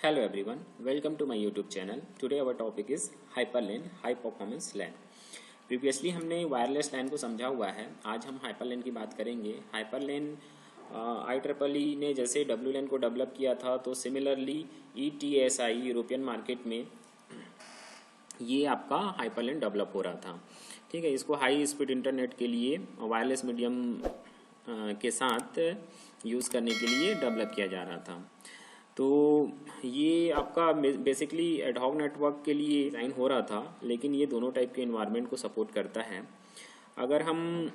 Hello everyone, welcome to my YouTube channel. Today our topic is HyperLane High Performance LAN. Previously हमने wireless LAN को समझा हुआ है। आज हम HyperLane की बात करेंगे। HyperLane IEEE ने जैसे WLAN को डेवलप किया था, तो सिमिलरली ETSI यूरोपियन मार्केट में ये आपका HyperLane डेवलप हो रहा था। ठीक है, इसको हाई स्पीड इंटरनेट के लिए वायरलेस मीडियम के साथ यूज़ करने के लिए डेवलप किया जा रहा था। तो ये आपका बेसिकली एडहॉक नेटवर्क के लिए डिज़ाइन हो रहा था, लेकिन ये दोनों टाइप के इन्वायरमेंट को सपोर्ट करता है। अगर हम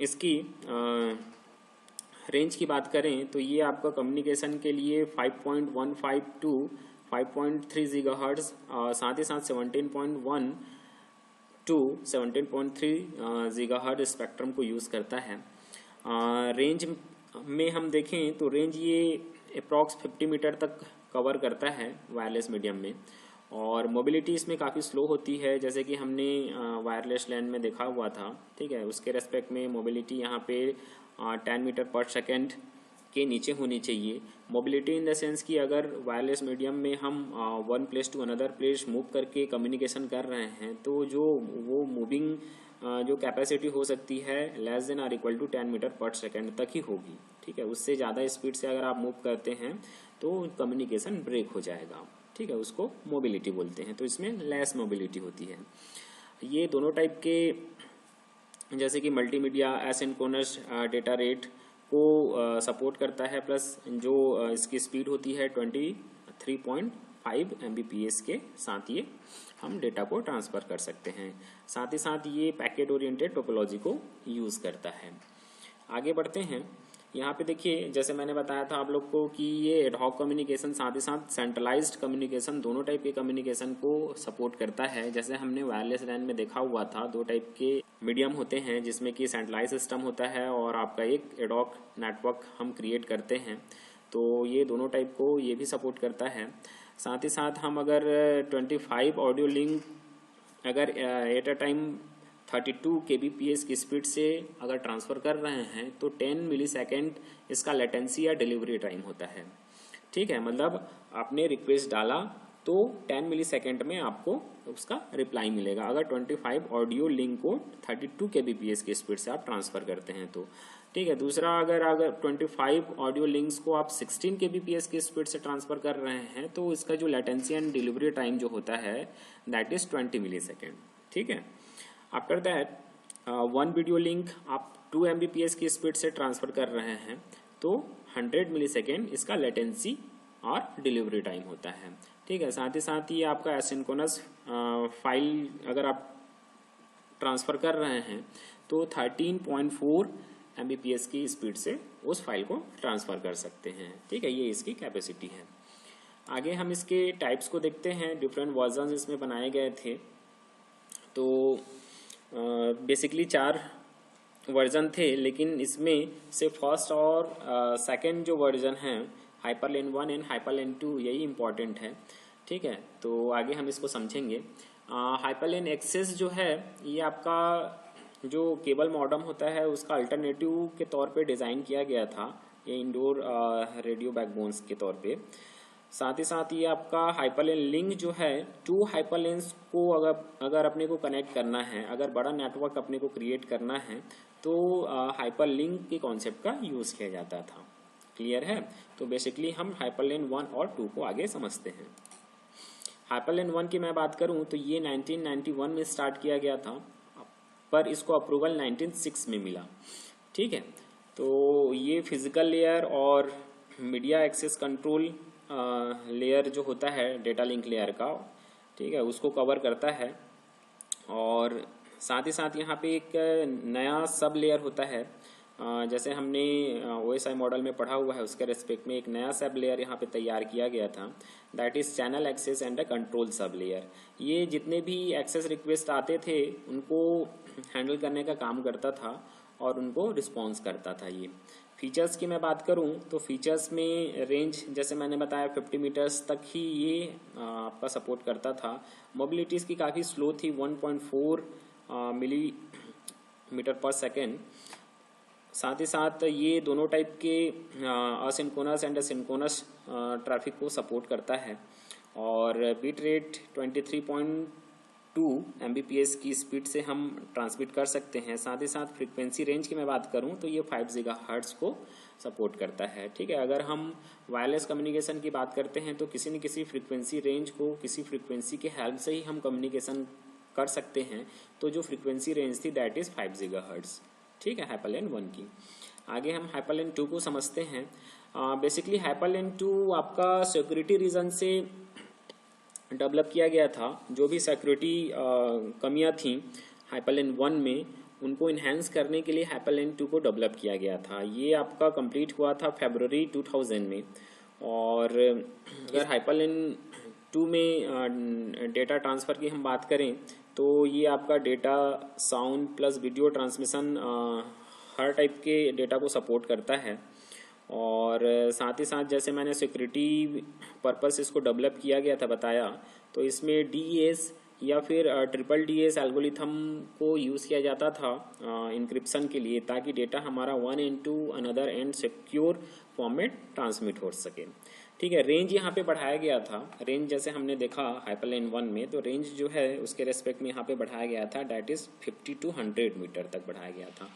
इसकी रेंज की बात करें तो ये आपका कम्युनिकेशन के लिए 5.15 टू 5.3 गीगाहर्ट्ज़, साथ ही साथ 17.1 टू 17.3 गीगाहर्ट्ज़ स्पेक्ट्रम को यूज़ करता है। रेंज में हम देखें तो रेंज ये अप्रॉक्स 50 मीटर तक कवर करता है वायरलेस मीडियम में, और मोबिलिटी इसमें काफ़ी स्लो होती है, जैसे कि हमने वायरलेस लैन में देखा हुआ था। ठीक है, उसके रेस्पेक्ट में मोबिलिटी यहाँ पे 10 मीटर पर सेकेंड के नीचे होनी चाहिए। मोबिलिटी इन द सेंस कि अगर वायरलेस मीडियम में हम one place to another place move करके कम्युनिकेशन कर रहे हैं, तो जो वो मूविंग जो कैपेसिटी हो सकती है less than or equal to 10 metre per second तक ही होगी। ठीक है, उससे ज़्यादा स्पीड से अगर आप मूव करते हैं तो कम्युनिकेशन ब्रेक हो जाएगा। ठीक है, उसको मोबिलिटी बोलते हैं। तो इसमें लेस मोबिलिटी होती है। ये दोनों टाइप के जैसे कि मल्टीमीडिया एसिंक्रोनस डेटा रेट को सपोर्ट करता है, प्लस जो इसकी स्पीड होती है 23.5 Mbps के साथ ये हम डेटा को ट्रांसफ़र कर सकते हैं। साथ ही साथ ये पैकेट ओरिएंटेड टोपोलॉजी को यूज़ करता है। आगे बढ़ते हैं। यहाँ पे देखिए, जैसे मैंने बताया था आप लोग को कि ये एडहॉक कम्युनिकेशन साथ ही साथ सेंट्रलाइज्ड कम्युनिकेशन दोनों टाइप के कम्युनिकेशन को सपोर्ट करता है। जैसे हमने वायरलेस लैन में देखा हुआ था, दो टाइप के मीडियम होते हैं, जिसमें कि सेंट्रलाइज सिस्टम होता है और आपका एक एडहॉक नेटवर्क हम क्रिएट करते हैं। तो ये दोनों टाइप को ये भी सपोर्ट करता है। साथ ही साथ हम अगर 25 ऑडियो लिंक अगर एट अ टाइम 32 kbps की स्पीड से अगर ट्रांसफ़र कर रहे हैं तो 10 मिलीसेकेंड इसका लेटेंसी या डिलीवरी टाइम होता है। ठीक है, मतलब आपने रिक्वेस्ट डाला तो 10 मिलीसेकेंड में आपको उसका रिप्लाई मिलेगा, अगर 25 ऑडियो लिंक को 32 kbps की स्पीड से आप ट्रांसफ़र करते हैं तो। ठीक है, दूसरा अगर 25 ऑडियो लिंक्स को आप 16 kbps की स्पीड से ट्रांसफ़र कर रहे हैं तो इसका जो लेटेंसी एंड डिलीवरी टाइम जो होता है दैट इज़ 20 मिलीसेकेंड। ठीक है, after that one video link आप 2 Mbps की स्पीड से ट्रांसफ़र कर रहे हैं तो 100 मिलीसेकेंड इसका लेटेंसी और डिलीवरी टाइम होता है। ठीक है, साथ ही साथ ये आपका एसिंक्रोनस फाइल अगर आप ट्रांसफ़र कर रहे हैं तो 13.4 Mbps की स्पीड से उस फाइल को ट्रांसफ़र कर सकते हैं। ठीक है, ये इसकी कैपेसिटी है। आगे हम इसके टाइप्स को देखते हैं। डिफरेंट वर्जन इसमें बनाए गए थे। तो बेसिकली 4 वर्जन थे, लेकिन इसमें से फर्स्ट और सेकंड जो वर्जन है HyperLane 1 एंड HyperLane 2 यही इम्पॉर्टेंट है। ठीक है, तो आगे हम इसको समझेंगे। HyperLane एक्सेस जो है ये आपका जो केबल मॉडेम होता है उसका अल्टरनेटिव के तौर पे डिज़ाइन किया गया था, ये इंडोर रेडियो बैकबोन्स के तौर पे। साथ ही साथ ये आपका हाइपरलेन लिंक जो है 2 हाइपरलेंस को अगर अपने को कनेक्ट करना है, अगर बड़ा नेटवर्क अपने को क्रिएट करना है तो हाइपर लिंक के कॉन्सेप्ट का यूज़ किया जाता था। क्लियर है? तो बेसिकली हम हाइपरलेन 1 और 2 को आगे समझते हैं। हाइपरलेन 1 की मैं बात करूं तो ये 1991 में स्टार्ट किया गया था, पर इसको अप्रूवल 1996 में मिला। ठीक है, तो ये फिजिकल लेयर और मीडिया एक्सेस कंट्रोल लेयर जो होता है डेटा लिंक लेयर का, ठीक है, उसको कवर करता है। और साथ ही साथ यहाँ पे एक नया सब लेयर होता है, जैसे हमने OSI मॉडल में पढ़ा हुआ है, उसके रेस्पेक्ट में एक नया सब लेयर यहाँ पे तैयार किया गया था, that is channel access and a control sub layer. ये जितने भी एक्सेस रिक्वेस्ट आते थे उनको हैंडल करने का काम करता था और उनको रिस्पॉन्स करता था। ये फीचर्स की मैं बात करूं तो फीचर्स में रेंज जैसे मैंने बताया 50 मीटर्स तक ही ये आपका सपोर्ट करता था। मोबिलिटी इसकी काफ़ी स्लो थी, 1.4 मिलीमीटर पर सेकेंड। साथ ही साथ ये दोनों टाइप के असिंक्रोनस एंड सिंक्रोनस ट्रैफिक को सपोर्ट करता है। और बीट रेट 23.2 Mbps की स्पीड से हम ट्रांसमिट कर सकते हैं। साथ ही साथ फ्रीक्वेंसी रेंज की मैं बात करूं तो ये 5 GHz को सपोर्ट करता है। ठीक है, अगर हम वायरलेस कम्युनिकेशन की बात करते हैं तो किसी न किसी फ्रीक्वेंसी रेंज को, किसी फ्रीक्वेंसी के हेल्प से ही हम कम्युनिकेशन कर सकते हैं। तो जो फ्रीक्वेंसी रेंज थी दैट इज़ 5 GHz। ठीक है, हाइपरलेन 1 की। आगे हम हाइपरलेन 2 को समझते हैं। बेसिकली हाइपरलेन 2 आपका सिक्योरिटी रीजन से डेवलप किया गया था। जो भी सिक्योरिटी कमियां थी हाइपरलेन 1 में, उनको इन्हेंस करने के लिए हाइपरलेन 2 को डेवलप किया गया था। ये आपका कंप्लीट हुआ था फरवरी 2000 में। और अगर हाइपरलेन 2 में डेटा ट्रांसफ़र की हम बात करें तो ये आपका data, sound plus video transmission हर टाइप के डेटा को सपोर्ट करता है। और साथ ही साथ जैसे मैंने सिक्योरिटी पर्पस इसको डेवलप किया गया था बताया, तो इसमें DES या फिर ट्रिपल DES एल्गोरिथम को यूज़ किया जाता था इंक्रिप्शन के लिए, ताकि डेटा हमारा one end to another end secure format transmit हो सके। ठीक है, रेंज यहाँ पे बढ़ाया गया था। रेंज जैसे हमने देखा हाइपरलेन 1 में, तो रेंज जो है उसके रेस्पेक्ट में यहाँ पे बढ़ाया गया था, डैट इज़ 50 to 100 मीटर तक बढ़ाया गया था।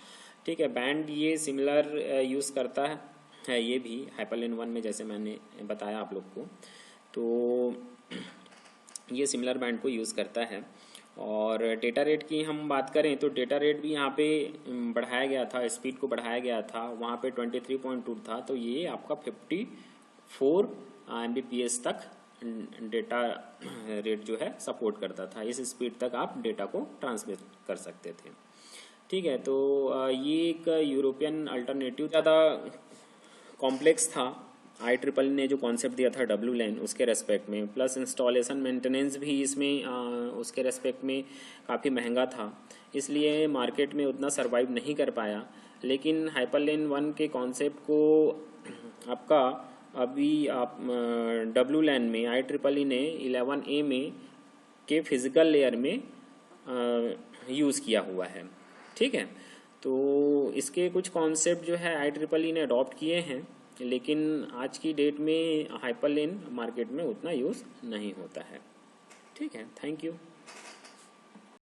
ठीक है, बैंड ये सिमिलर यूज़ करता है ये भी हाइपरलेन 1 में, जैसे मैंने बताया आप लोग को। तो ये सिमिलर बैंड को यूज़ करता है। और डेटा रेट की हम बात करें तो डेटा रेट भी यहाँ पे बढ़ाया गया था, स्पीड को बढ़ाया गया था। वहाँ पे 23.2 था, तो ये आपका 54 Mbps तक डेटा रेट जो है सपोर्ट करता था। इस स्पीड तक आप डेटा को ट्रांसमिट कर सकते थे। ठीक है, तो ये एक यूरोपियन अल्टरनेटिव ज़्यादा कॉम्प्लेक्स था। IEEE ने जो कॉन्सेप्ट दिया था WLAN उसके रेस्पेक्ट में, प्लस इंस्टॉलेशन मेंटेनेंस भी इसमें उसके रेस्पेक्ट में काफ़ी महंगा था, इसलिए मार्केट में उतना सरवाइव नहीं कर पाया। लेकिन हाइपरलेन 1 के कॉन्सेप्ट को आपका अभी आप WLAN में IEEE ने 11A में के फिज़िकल लेयर में यूज़ किया हुआ है। ठीक है, तो इसके कुछ कॉन्सेप्ट जो है IEEE ने अडॉप्ट किए हैं, लेकिन आज की डेट में हाइपरलेन मार्केट में उतना यूज़ नहीं होता है। ठीक है, थैंक यू।